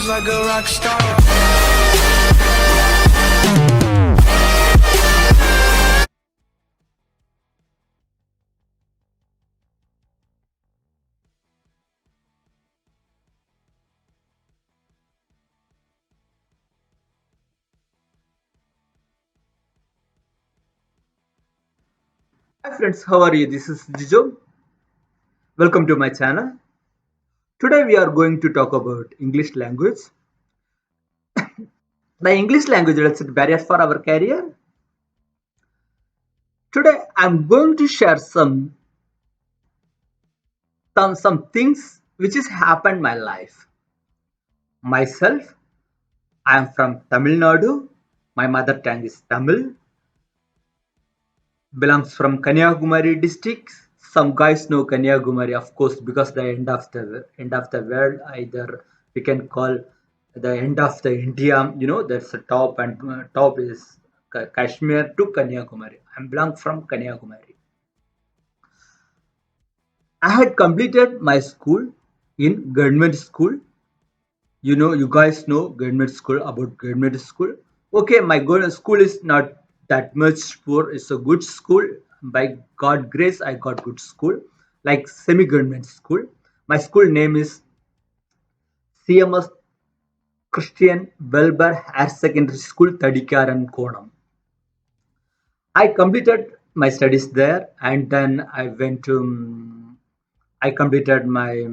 moves like a rock star. Hi friends, how are you? This is Jijo. Welcome to my channel. Today we are going to talk about English language. The English language is a barrier for our career. Today I'm going to share some things which has happened in my life. Myself, I am from Tamil Nadu. My mother tongue is Tamil. Belongs from Kanyakumari district. Some guys know Kanyakumari, of course, because the end of the world. Either we can call the end of the India. That's the top, and top is Kashmir to Kanyakumari. I belong from Kanyakumari. I had completed my school in government school. You guys know government school about government school. Okay, my school is not that much poor. It's a good school. By God grace, I got good school, like semi-government school. My school name is CMS Christian Welber Higher Secondary School, Tadikaran Konam. I completed my studies there, and then I went to. I completed my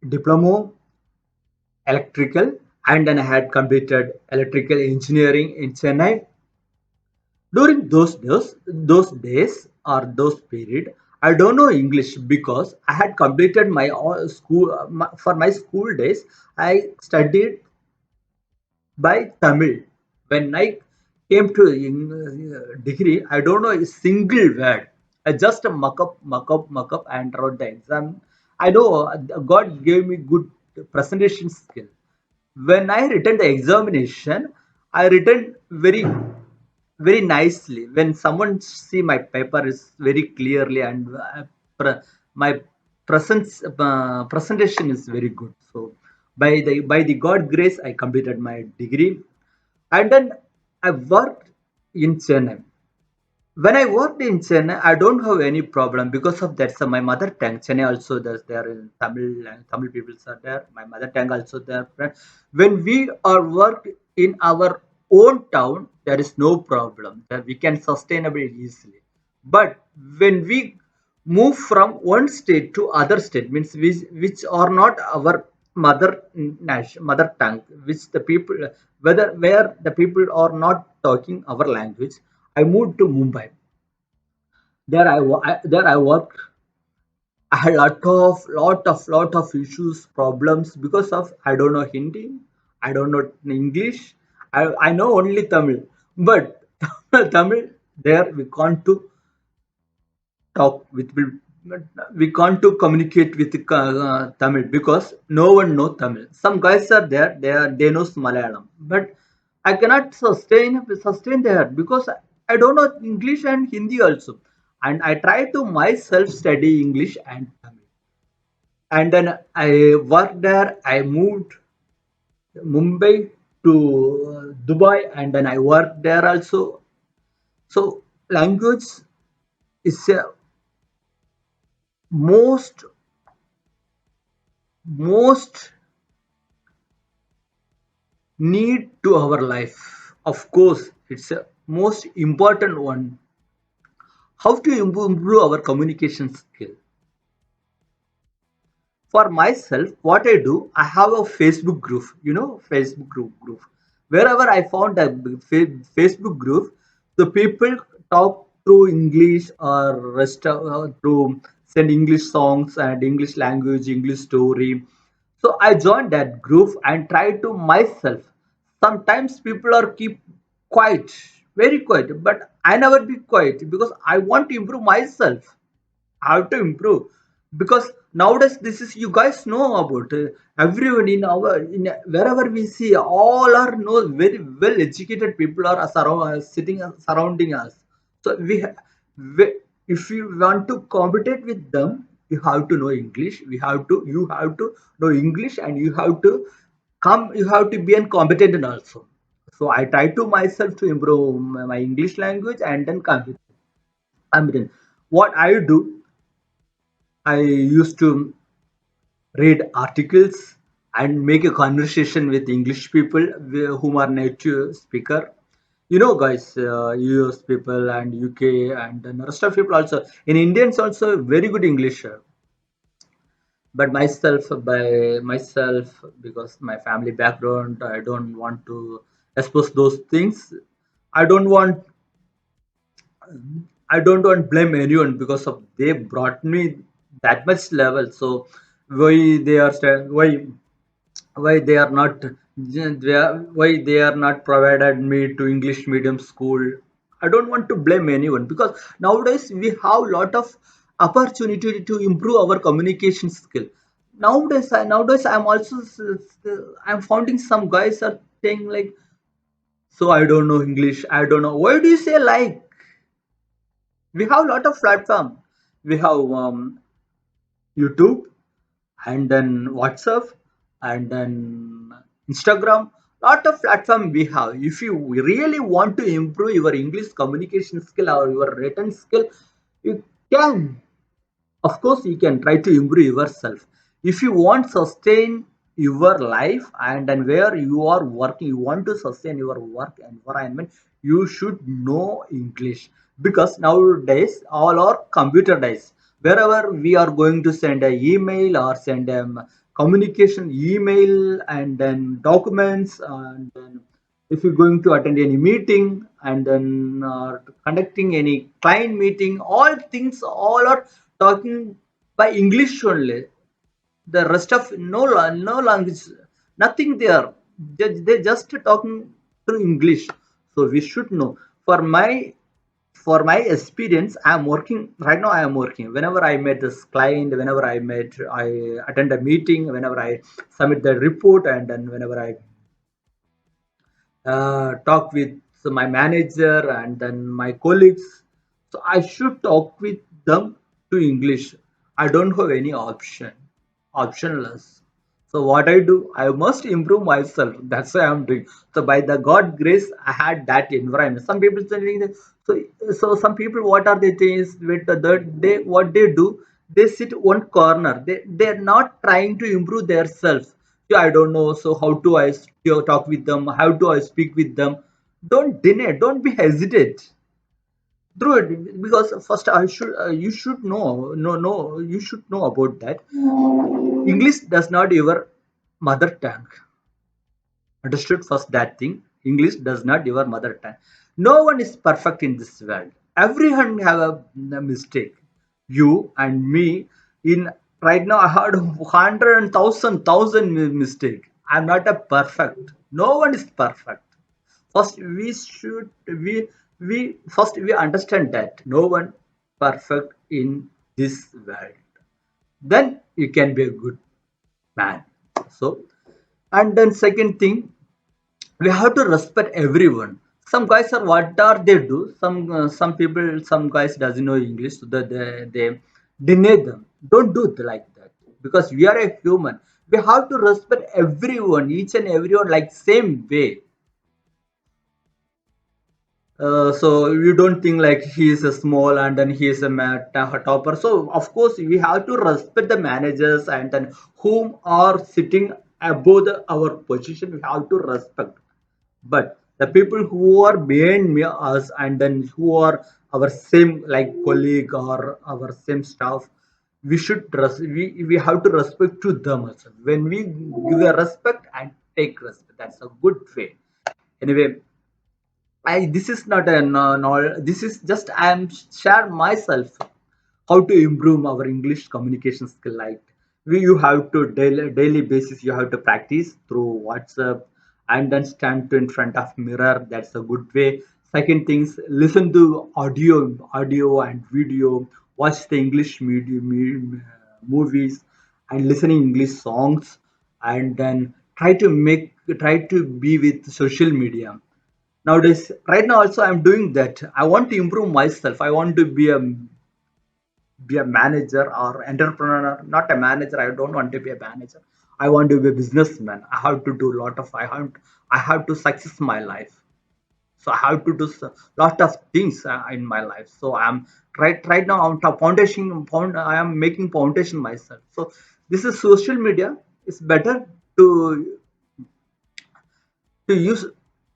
diploma electrical, and then I had completed electrical engineering in Chennai. During those days or those period, I don't know English because I had completed my all school for my school days. I studied by Tamil. When I came to degree, I don't know a single word. I just muck up, and wrote the exam. I know God gave me good presentation skill. When I written the examination, I written very nicely. When someone see my paper is very clearly, and my presentation is very good. So by the God grace, I completed my degree, and then I worked in Chennai. When I worked in Chennai, I don't have any problem because of that's my mother tongue. Chennai also there's there in Tamil, and Tamil people are there. My mother tongue also there. When we are worked in our own town, there is no problem. That we can sustainable easily. But when we move from one state to other state, means which are not our mother tongue, which the people whether where the people are not talking our language. I moved to Mumbai. There I worked. I had lot of issues, problems because of I don't know Hindi, I don't know English. I know only Tamil, but Tamil there we can't to talk with we can't to communicate with Tamil because no one know Tamil. Some guys are there, they know Malayalam, but I cannot sustain there because I don't know English and Hindi also, and I try to myself study English and Tamil, and then I worked there. I moved Mumbai to Dubai, and then I worked there also. So language is a most need to our life. Of course, it's a most important one. How to improve our communication skill? For myself, what I do, I have a Facebook group. Facebook group. Wherever I found a Facebook group, the people talk through English or through send English songs and English language, English story. So I joined that group and try to myself. Sometimes people are keep quiet, very quiet, but I never be quiet because I want to improve myself. How to improve, because nowadays this is you guys know about everyone in our in wherever we see all are know very well educated people are sitting surrounding us. So we, if you want to compete with them, you have to know English. You have to know English, and you have to come you have to be an competent also. So I try to myself to improve my English language and then competent. What I do, I used to read articles and make a conversation with English people whom are native speaker. You know, guys, US people and UK and the rest of people also. In Indians also very good English. But by myself, because my family background, I don't want to expose those things. I don't want I don't want blame anyone because of they brought me that much level. So why they are why they are not why they are not provided me to English medium school. I don't want to blame anyone because nowadays we have lot of opportunity to improve our communication skill. Nowadays I'm also I'm finding some guys are saying like, so I don't know English, I don't know. Why do you say like? We have lot of platform. We have YouTube, and then WhatsApp, and then Instagram. Lot of platform we have. If you really want to improve your English communication skill or your written skill, you can. Of course, you can try to improve yourself. If you want sustain your life and then where you are working, you want to sustain your work environment, you should know English because nowadays all are computerized. Wherever we are going to send an email or send a communication email and then documents, and then if you're going to attend any meeting and then conducting any client meeting, all things all are talking by English only. The rest of no language, nothing there. They just talking through English. So we should know. For my experience, I'm working right now. I am working. Whenever I met this client, I attend a meeting, whenever I submit the report, and then whenever I talk with my manager and then my colleagues. So I should talk with them to English. I don't have any optionless. So what I do, I must improve myself. That's why I'm doing. So by the God grace, I had that environment. Some people saying that, so some people, what are they things with they what they do? They sit one corner. They're not trying to improve their self. Yeah, I don't know. So how do I talk with them? How do I speak with them? Don't deny. Don't be hesitate. Do it because first I should you should know no you should know about that. English does not your mother tongue. Understood first that thing. English does not your mother tongue. No one is perfect in this world. Everyone have a mistake. You and me in right now I had hundred and thousand mistake. I'm not a perfect. No one is perfect. First we understand that no one perfect in this world. Then you can be a good man. So and then second thing, we have to respect everyone. Some guys are what are they do, some people, some guys doesn't know English, so that they deny them. Don't do it like that because we are a human. We have to respect everyone, each and everyone, like same way. So you don't think like he is a small and then he is a topper. So of course we have to respect the managers and then whom are sitting above our position. We have to respect. But the people who are behind me us and then who are our same like colleague or our same staff, we have to respect to them also. When we give a respect and take respect, that's a good way. Anyway, I this is not a no, this is just I am share myself how to improve our English communication skill. Like you have to daily basis you have to practice through WhatsApp and then stand to in front of mirror. That's a good way. Second things, listen to audio and video. Watch the English movies and listening English songs, and then try to be with social media nowadays. Right now also I'm doing that. I want to improve myself. I want to be a manager or entrepreneur, not a manager. I don't want to be a manager. I want to be a businessman. I have to do a lot of I have to success my life. So I have to do a lot of things in my life. So I'm right now on top foundation found I am making foundation myself. So this is social media. It's better to to use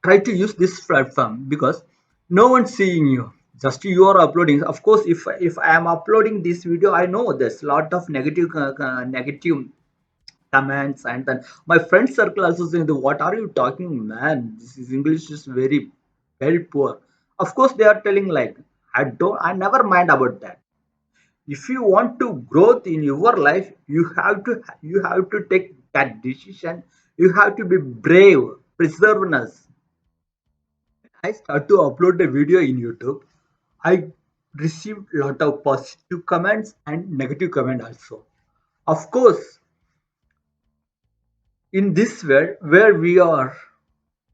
try to use this platform because no one's seeing you, just you are uploading. Of course, if I am uploading this video, I know there's a lot of negative comments, and then my friend circle also saying, what are you talking, man? This is English is very poor. Of course, they are telling like, I never mind about that. If you want to growth in your life, you have to take that decision. You have to be brave, perseverance. I start to upload the video in YouTube. I received lot of positive comments and negative comment also. Of course, in this world where we are,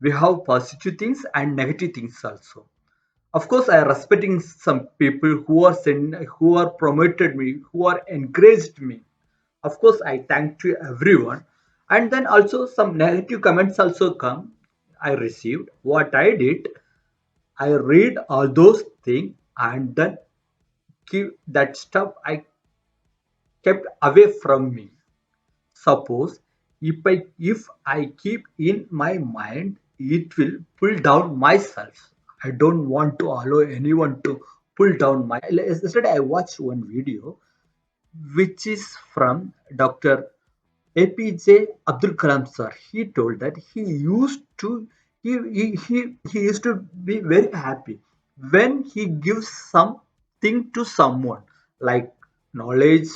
we have positive things and negative things also. Of course, I am respecting some people who are promoted me, who are encouraged me. Of course, I thank to everyone. And then also some negative comments also come. I received. What I did, I read all those things and then keep that stuff I kept away from me. Suppose if I keep in my mind, it will pull down myself. I don't want to allow anyone to pull down my. Yesterday I watched one video which is from Dr. APJ Abdul Kalam sir. He told that he used to be very happy when he gives something to someone like knowledge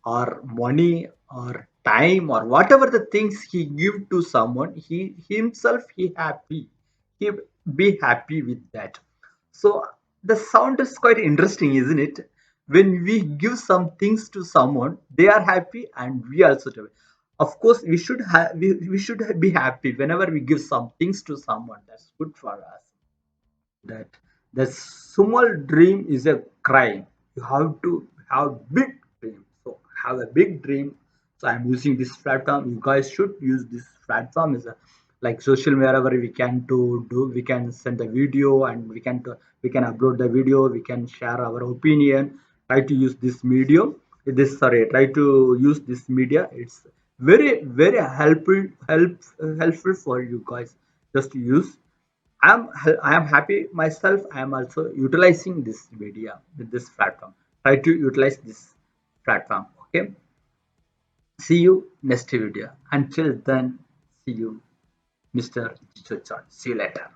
or money or time or whatever the things he give to someone, he himself he happy, he be happy with that. So the sound is quite interesting, isn't it? When we give some things to someone, they are happy and we also do it. Of course, we should be happy whenever we give some things to someone. That's good for us. That the small dream is a crime. You have to have big dream. So have a big dream. So I'm using this platform. You guys should use this platform as a like social media where we can do we can send the video and we can upload the video. We can share our opinion. Try to use this medium. This sorry. Try to use this media. It's very helpful for you guys. Just use. I am happy myself. I am also utilizing this media with this platform. Try to utilize this platform. Okay. See you next video. Until then, see you, Mr. Chichochan. See you later.